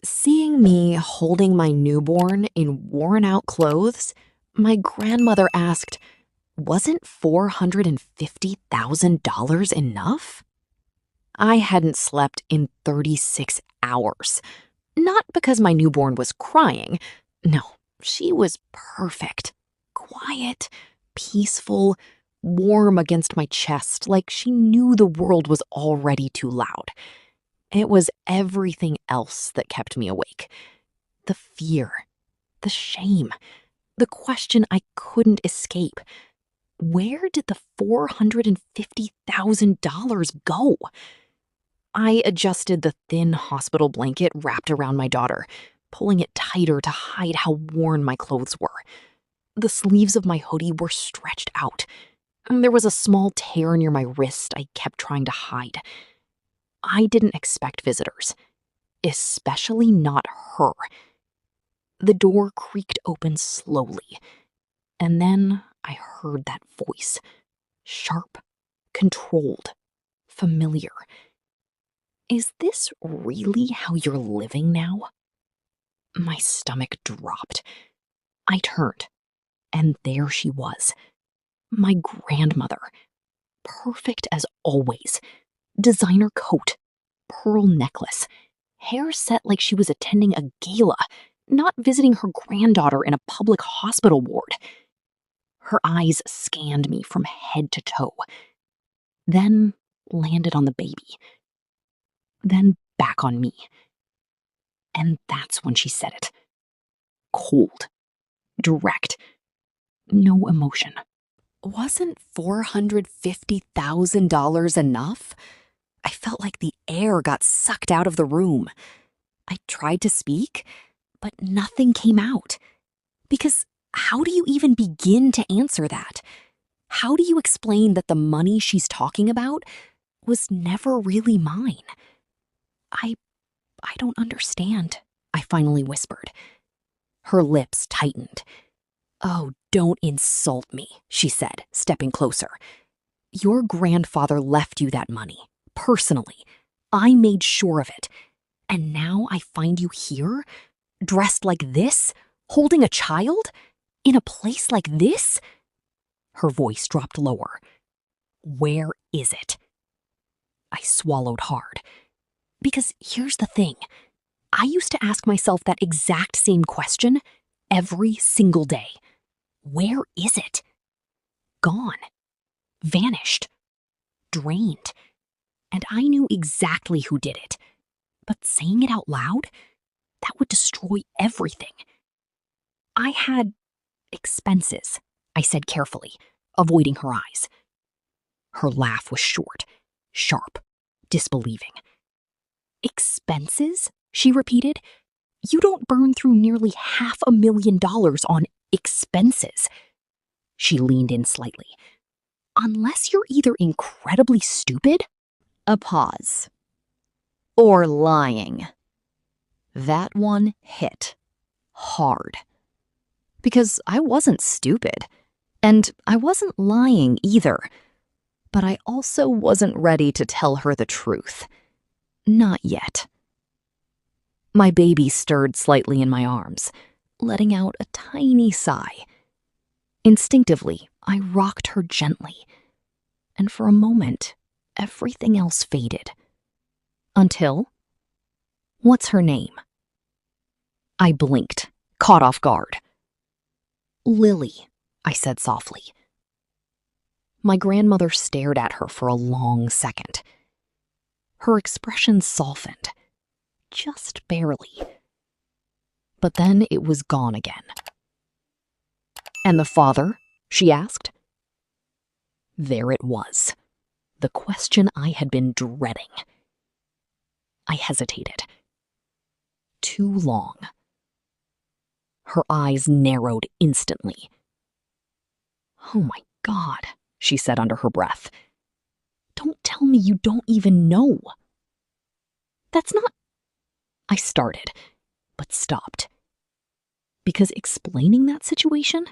Seeing me holding my newborn in worn-out clothes, my grandmother asked, wasn't $450,000 enough? I hadn't slept in 36 hours. Not because my newborn was crying. No, she was perfect. Quiet, peaceful, warm against my chest, like she knew the world was already too loud. It was everything else that kept me awake. The fear, the shame, the question I couldn't escape. Where did the $450,000 go? I adjusted the thin hospital blanket wrapped around my daughter, pulling it tighter to hide how worn my clothes were. The sleeves of my hoodie were stretched out, and there was a small tear near my wrist I kept trying to hide. I didn't expect visitors, especially not her. The door creaked open slowly, and then I heard that voice. Sharp, controlled, familiar. Is this really how you're living now? My stomach dropped. I turned, and there she was. My grandmother. Perfect as always. Designer coat, pearl necklace, hair set like she was attending a gala, not visiting her granddaughter in a public hospital ward. Her eyes scanned me from head to toe, then landed on the baby, then back on me. And that's when she said it. Cold, direct, no emotion. Wasn't $450,000 enough? I felt like the air got sucked out of the room. I tried to speak, but nothing came out. Because how do you even begin to answer that? How do you explain that the money she's talking about was never really mine? I don't understand, I finally whispered. Her lips tightened. Oh, don't insult me, she said, stepping closer. Your grandfather left you that money, personally. I made sure of it. And now I find you here, dressed like this, holding a child, in a place like this? Her voice dropped lower. Where is it? I swallowed hard. Because here's the thing. I used to ask myself that exact same question every single day. Where is it? Gone. Vanished. Drained. And I knew exactly who did it. But saying it out loud, that would destroy everything. I had expenses, I said carefully, avoiding her eyes. Her laugh was short, sharp, disbelieving. Expenses? She repeated. You don't burn through nearly $500,000 on expenses. She leaned in slightly. Unless you're either incredibly stupid, a pause, or lying. That one hit hard. Because I wasn't stupid, and I wasn't lying either. But I also wasn't ready to tell her the truth. Not yet. My baby stirred slightly in my arms, letting out a tiny sigh. Instinctively, I rocked her gently, and for a moment, everything else faded. Until, what's her name? I blinked, caught off guard. Lily, I said softly. My grandmother stared at her for a long second. Her expression softened, just barely. But then it was gone again. And the father? She asked. There it was, the question I had been dreading. I hesitated. Too long. Her eyes narrowed instantly. Oh my God, she said under her breath. Don't tell me you don't even know. That's not... I started, but stopped. Because explaining that situation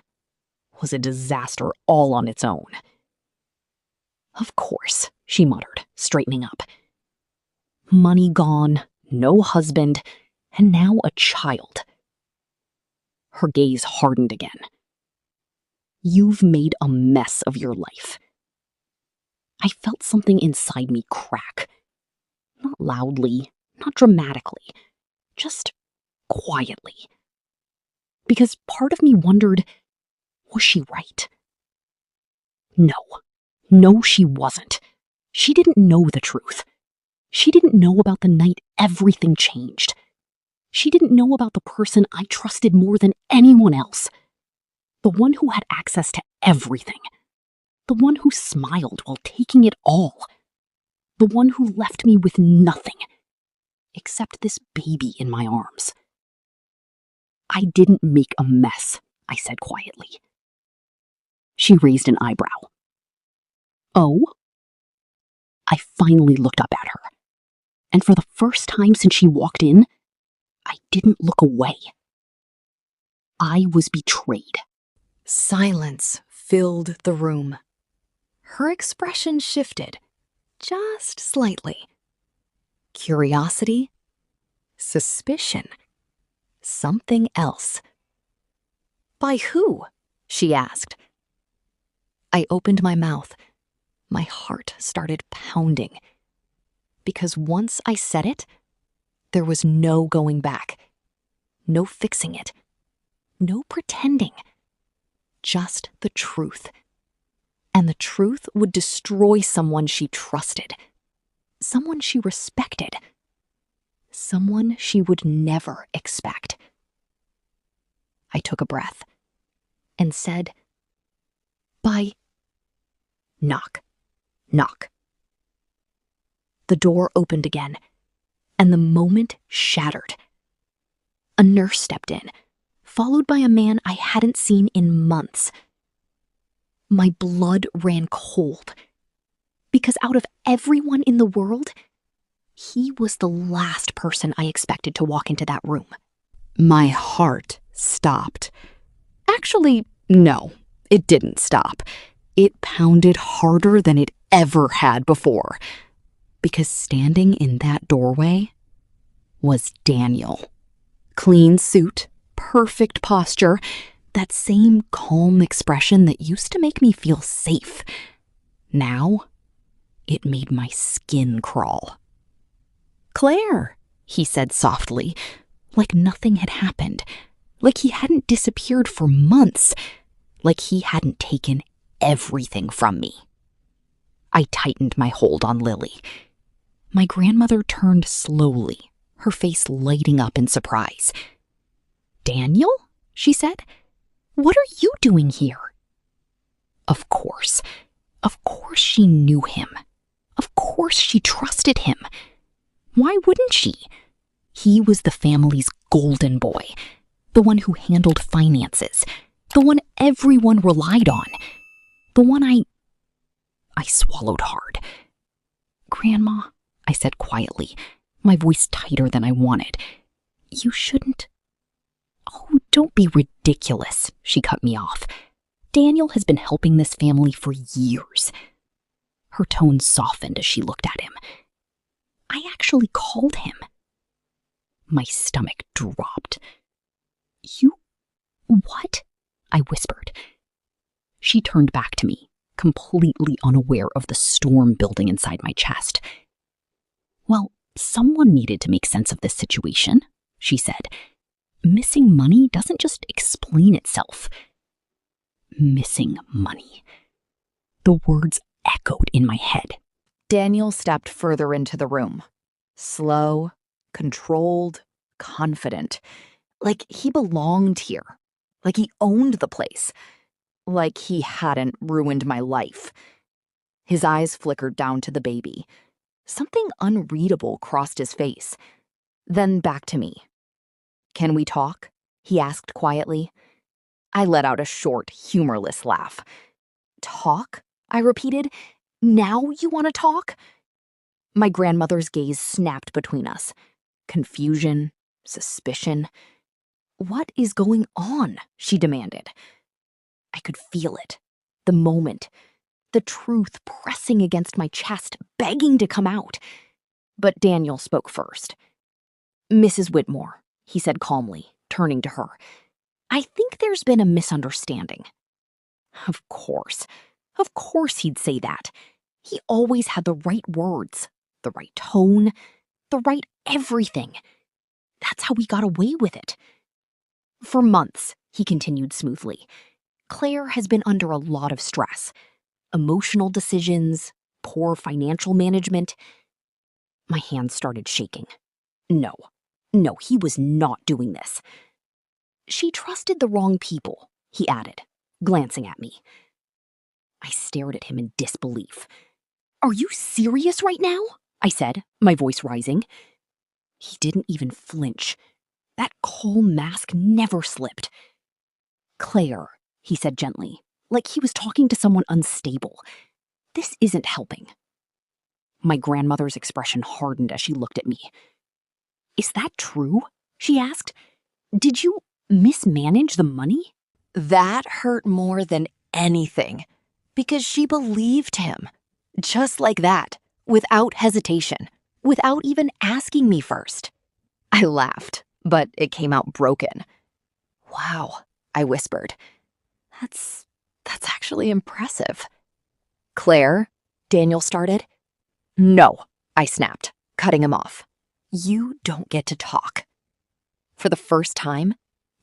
was a disaster all on its own. Of course, she muttered, straightening up. Money gone, no husband, and now a child. Her gaze hardened again. You've made a mess of your life. I felt something inside me crack. Not loudly, not dramatically, just quietly. Because part of me wondered, was she right? No, she wasn't. She didn't know the truth. She didn't know about the night everything changed. She didn't know about the person I trusted more than anyone else. The one who had access to everything. The one who smiled while taking it all. The one who left me with nothing, except this baby in my arms. I didn't make a mess, I said quietly. She raised an eyebrow. Oh? I finally looked up at her, and for the first time since she walked in, I didn't look away. I was betrayed. Silence filled the room. Her expression shifted, just slightly. Curiosity, suspicion, something else. By who? She asked. I opened my mouth. My heart started pounding. Because once I said it, there was no going back. No fixing it. No pretending. Just the truth. And the truth would destroy someone she trusted. Someone she respected. Someone she would never expect. I took a breath and said, "Bye." Knock, knock. The door opened again, and the moment shattered. A nurse stepped in, followed by a man I hadn't seen in months. My blood ran cold, because out of everyone in the world, he was the last person I expected to walk into that room. My heart stopped. Actually, no, it didn't stop. It pounded harder than it ever had before, because standing in that doorway was Daniel. Clean suit, perfect posture, that same calm expression that used to make me feel safe. Now, it made my skin crawl. "Claire," he said softly, like nothing had happened, like he hadn't disappeared for months, like he hadn't taken everything from me. I tightened my hold on Lily. My grandmother turned slowly, her face lighting up in surprise. "Daniel?" she said. "What are you doing here?" Of course she knew him. Of course she trusted him. Why wouldn't she? He was the family's golden boy, the one who handled finances, the one everyone relied on, the one I swallowed hard. "Grandma," I said quietly, my voice tighter than I wanted, "you shouldn't." "Oh, don't be ridiculous," she cut me off. "Daniel has been helping this family for years." Her tone softened as she looked at him. "I actually called him." My stomach dropped. "You... what?" I whispered. She turned back to me, completely unaware of the storm building inside my chest. "Well, someone needed to make sense of this situation," she said. "Missing money doesn't just explain itself." Missing money. The words echoed in my head. Daniel stepped further into the room. Slow, controlled, confident. Like he belonged here. Like he owned the place. Like he hadn't ruined my life. His eyes flickered down to the baby. Something unreadable crossed his face. Then back to me. "Can we talk?" he asked quietly. I let out a short, humorless laugh. "Talk?" I repeated. "Now you want to talk?" My grandmother's gaze snapped between us. Confusion, suspicion. "What is going on?" she demanded. I could feel it. The moment. The truth pressing against my chest, begging to come out. But Daniel spoke first. "Mrs. Whitmore," he said calmly, turning to her. I think there's been a misunderstanding. Of course he'd say that. He always had the right words, the right tone, the right everything. That's how we got away with it. For months, he continued smoothly, Claire has been under a lot of stress. Emotional decisions, poor financial management. My hands started shaking. No, he was not doing this. She trusted the wrong people, he added, glancing at me. I stared at him in disbelief. Are you serious right now? I said, my voice rising. He didn't even flinch. That calm mask never slipped. Claire, he said gently, like he was talking to someone unstable. This isn't helping. My grandmother's expression hardened as she looked at me. Is that true? She asked. Did you mismanage the money? That hurt more than anything, because she believed him. Just like that, without hesitation, without even asking me first. I laughed, but it came out broken. Wow, I whispered. That's actually impressive. Claire, Daniel started. No, I snapped, cutting him off. You don't get to talk. For the first time,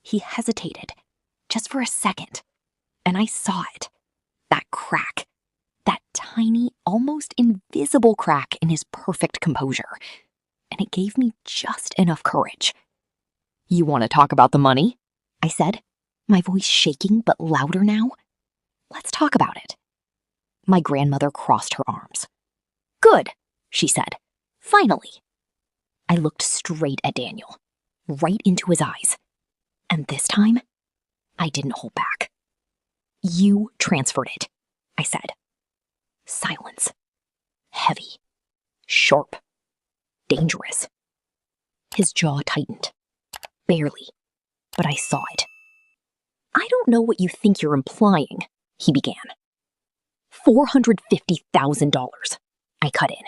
he hesitated, just for a second, and I saw it. That crack, that tiny, almost invisible crack in his perfect composure, and it gave me just enough courage. You want to talk about the money? I said, my voice shaking but louder now. Let's talk about it. My grandmother crossed her arms. Good, she said. Finally. I looked straight at Daniel, right into his eyes. And this time, I didn't hold back. You transferred it, I said. Silence. Heavy. Sharp. Dangerous. His jaw tightened. Barely. But I saw it. I don't know what you think you're implying, he began. $450,000. I cut in.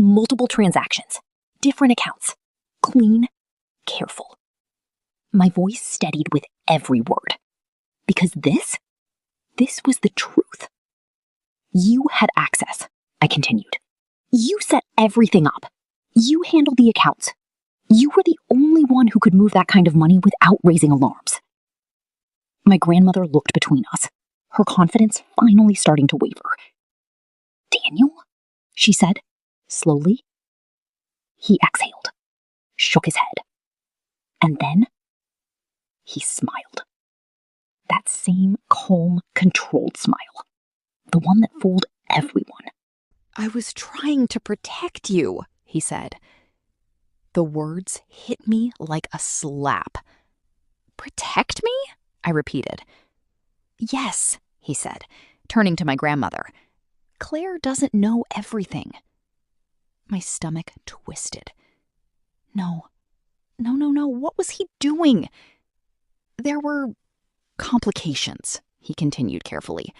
Multiple transactions. Different accounts. Clean. Careful. My voice steadied with every word. Because this was the truth. You had access, I continued. You set everything up. You handled the accounts. You were the only one who could move that kind of money without raising alarms. My grandmother looked between us, her confidence finally starting to waver. Daniel? She said, slowly. He exhaled, shook his head, and then he smiled. That same calm, controlled smile, the one that fooled everyone. I was trying to protect you, he said. The words hit me like a slap. Protect me? I repeated. Yes, he said, turning to my grandmother. Claire doesn't know everything. My stomach twisted. No, what was he doing? There were complications, he continued carefully.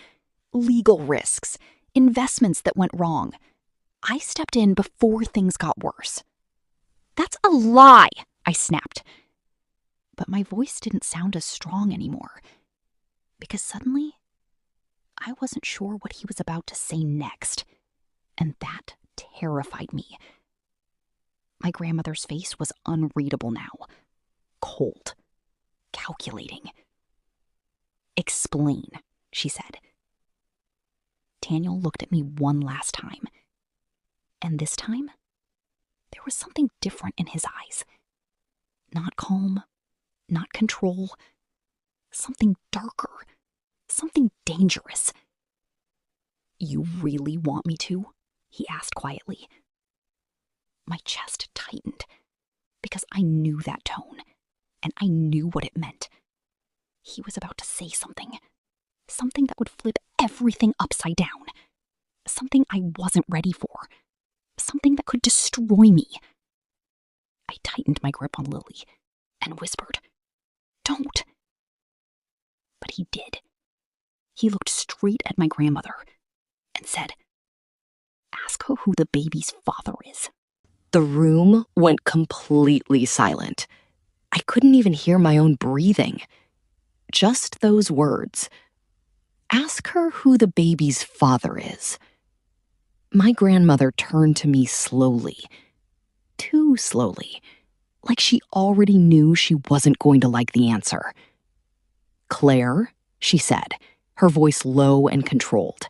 Legal risks, investments that went wrong. I stepped in before things got worse. That's a lie, I snapped. But my voice didn't sound as strong anymore, because suddenly I wasn't sure what he was about to say next, and that terrified me. My grandmother's face was unreadable now. Cold. Calculating. Explain, she said. Daniel looked at me one last time. And this time, there was something different in his eyes. Not calm, not control. Something darker. Something dangerous. You really want me to? He asked quietly. My chest tightened, because I knew that tone, and I knew what it meant. He was about to say something that would flip everything upside down, something I wasn't ready for, something that could destroy me. I tightened my grip on Lily and whispered, "Don't." But he did. He looked straight at my grandmother and said, "Ask her who the baby's father is." The room went completely silent. I couldn't even hear my own breathing. Just those words. Ask her who the baby's father is. My grandmother turned to me slowly. Too slowly. Like she already knew she wasn't going to like the answer. "Claire," she said, her voice low and controlled.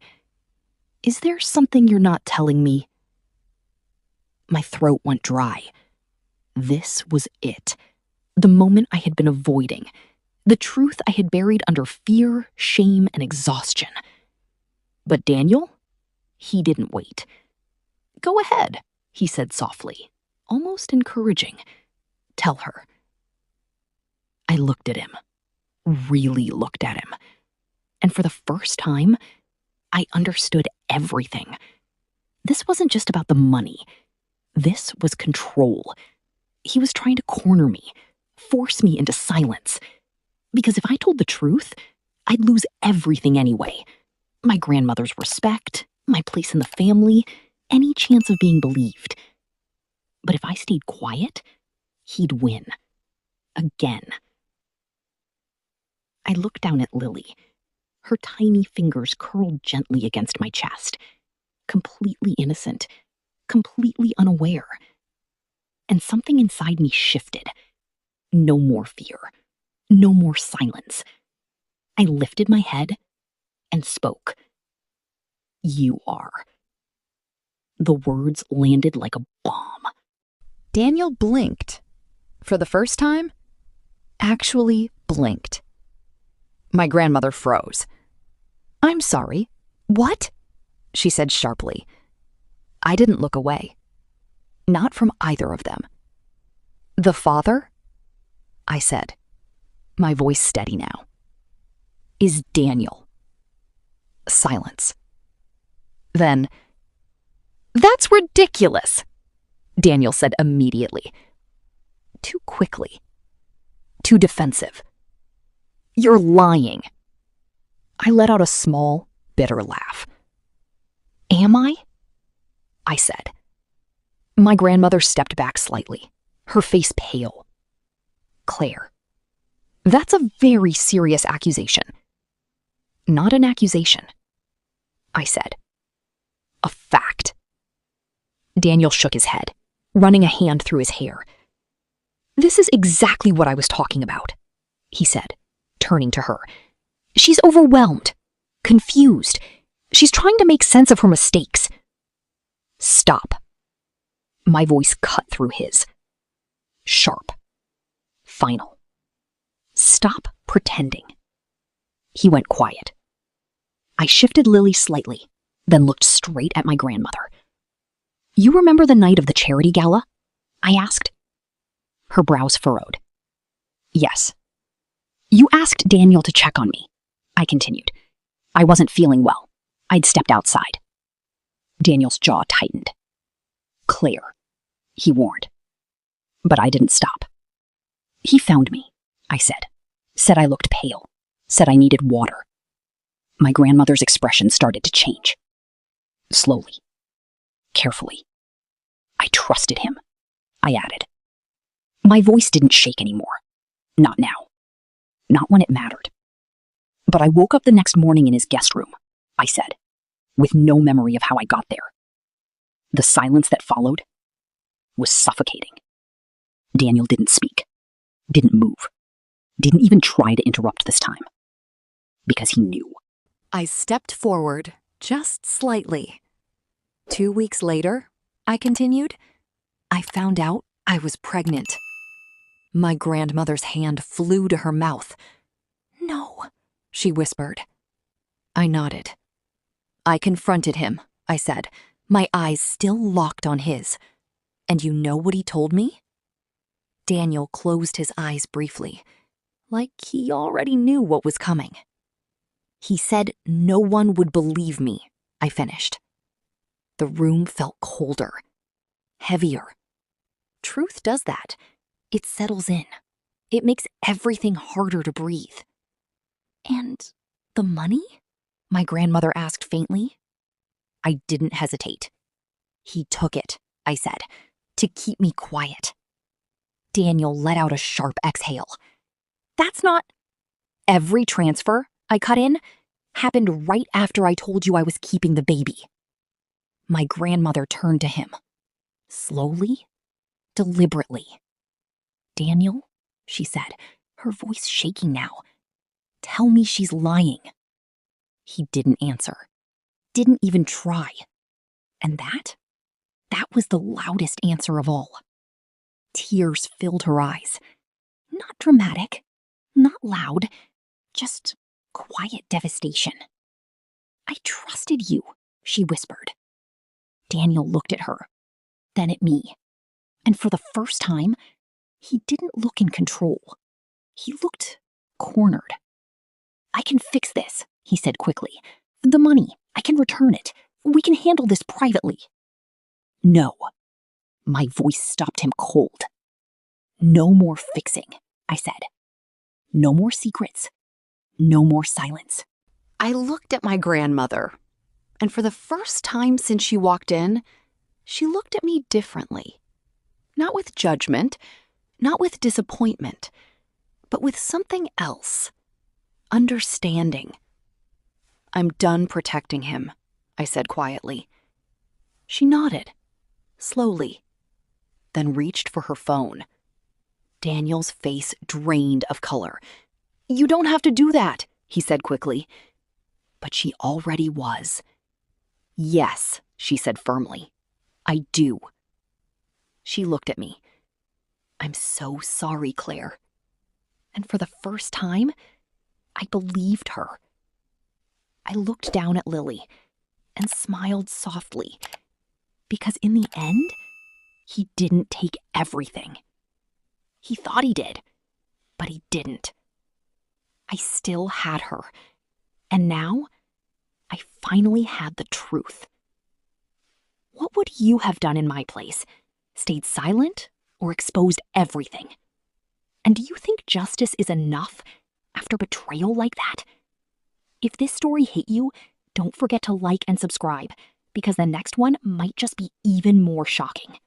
"Is there something you're not telling me?" My throat went dry. This was it. The moment I had been avoiding. The truth I had buried under fear, shame, and exhaustion. But Daniel? He didn't wait. "Go ahead," he said softly, almost encouraging. "Tell her." I looked at him. Really looked at him. And for the first time, I understood everything. This wasn't just about the money. This was control. He was trying to corner me, force me into silence. Because if I told the truth, I'd lose everything anyway. My grandmother's respect, my place in the family, any chance of being believed. But if I stayed quiet, he'd win. Again. I looked down at Lily. Her tiny fingers curled gently against my chest. Completely innocent. Completely unaware. And something inside me shifted. No more fear. No more silence. I lifted my head and spoke. "You are." The words landed like a bomb. Daniel blinked. For the first time, actually blinked. My grandmother froze. "I'm sorry. What?" she said sharply. I didn't look away. Not from either of them. "The father?" I said, my voice steady now. "Is Daniel." Silence. Then, "That's ridiculous," Daniel said immediately. Too quickly. Too defensive. "You're lying." I let out a small, bitter laugh. "Am I?" I said. My grandmother stepped back slightly, her face pale. "Claire, that's a very serious accusation." "Not an accusation," I said. "A fact." Daniel shook his head, running a hand through his hair. "This is exactly what I was talking about," he said, turning to her. "She's overwhelmed, confused. She's trying to make sense of her mistakes." "Stop." My voice cut through his. Sharp. Final. "Stop pretending." He went quiet. I shifted Lily slightly, then looked straight at my grandmother. "You remember the night of the charity gala?" I asked. Her brows furrowed. "Yes." "You asked Daniel to check on me," I continued. "I wasn't feeling well. I'd stepped outside." Daniel's jaw tightened. "Claire," he warned. But I didn't stop. "He found me," I said I looked pale, said I needed water. My grandmother's expression started to change. Slowly. Carefully. "I trusted him," I added. My voice didn't shake anymore. Not now. Not when it mattered. "But I woke up the next morning in his guest room," I said, with no memory of how I got there. The silence that followed was suffocating. Daniel didn't speak, didn't move, didn't even try to interrupt this time. Because he knew. I stepped forward, just slightly. 2 weeks later, I continued, I found out I was pregnant. My grandmother's hand flew to her mouth. "No," she whispered. I nodded. "I confronted him," I said, my eyes still locked on his. "And you know what he told me?" Daniel closed his eyes briefly, like he already knew what was coming. "He said no one would believe me," I finished. The room felt colder, heavier. Truth does that. It settles in. It makes everything harder to breathe. "And the money?" my grandmother asked faintly. I didn't hesitate. "He took it," I said, "to keep me quiet." Daniel let out a sharp exhale. That's not... Every transfer, I cut in, happened right after I told you I was keeping the baby. My grandmother turned to him. Slowly, deliberately. Daniel, she said, her voice shaking now. Tell me she's lying. He didn't answer. Didn't even try. And that was the loudest answer of all. Tears filled her eyes. Not dramatic, not loud, just quiet devastation. I trusted you, she whispered. Daniel looked at her, then at me. And for the first time, he didn't look in control. He looked cornered. I can fix this, he said quickly. The money, I can return it. We can handle this privately. No. My voice stopped him cold. No more fixing, I said. No more secrets. No more silence. I looked at my grandmother, and for the first time since she walked in, she looked at me differently. Not with judgment, not with disappointment, but with something else. Understanding. I'm done protecting him, I said quietly. She nodded, slowly, then reached for her phone. Daniel's face drained of color. You don't have to do that, he said quickly. But she already was. Yes, she said firmly. I do. She looked at me. I'm so sorry, Claire. And for the first time, I believed her. I looked down at Lily and smiled softly, because in the end, he didn't take everything. He thought he did, but he didn't. I still had her, and now I finally had the truth. What would you have done in my place? Stayed silent or exposed everything? And do you think justice is enough after betrayal like that? If this story hit you, don't forget to like and subscribe, because the next one might just be even more shocking.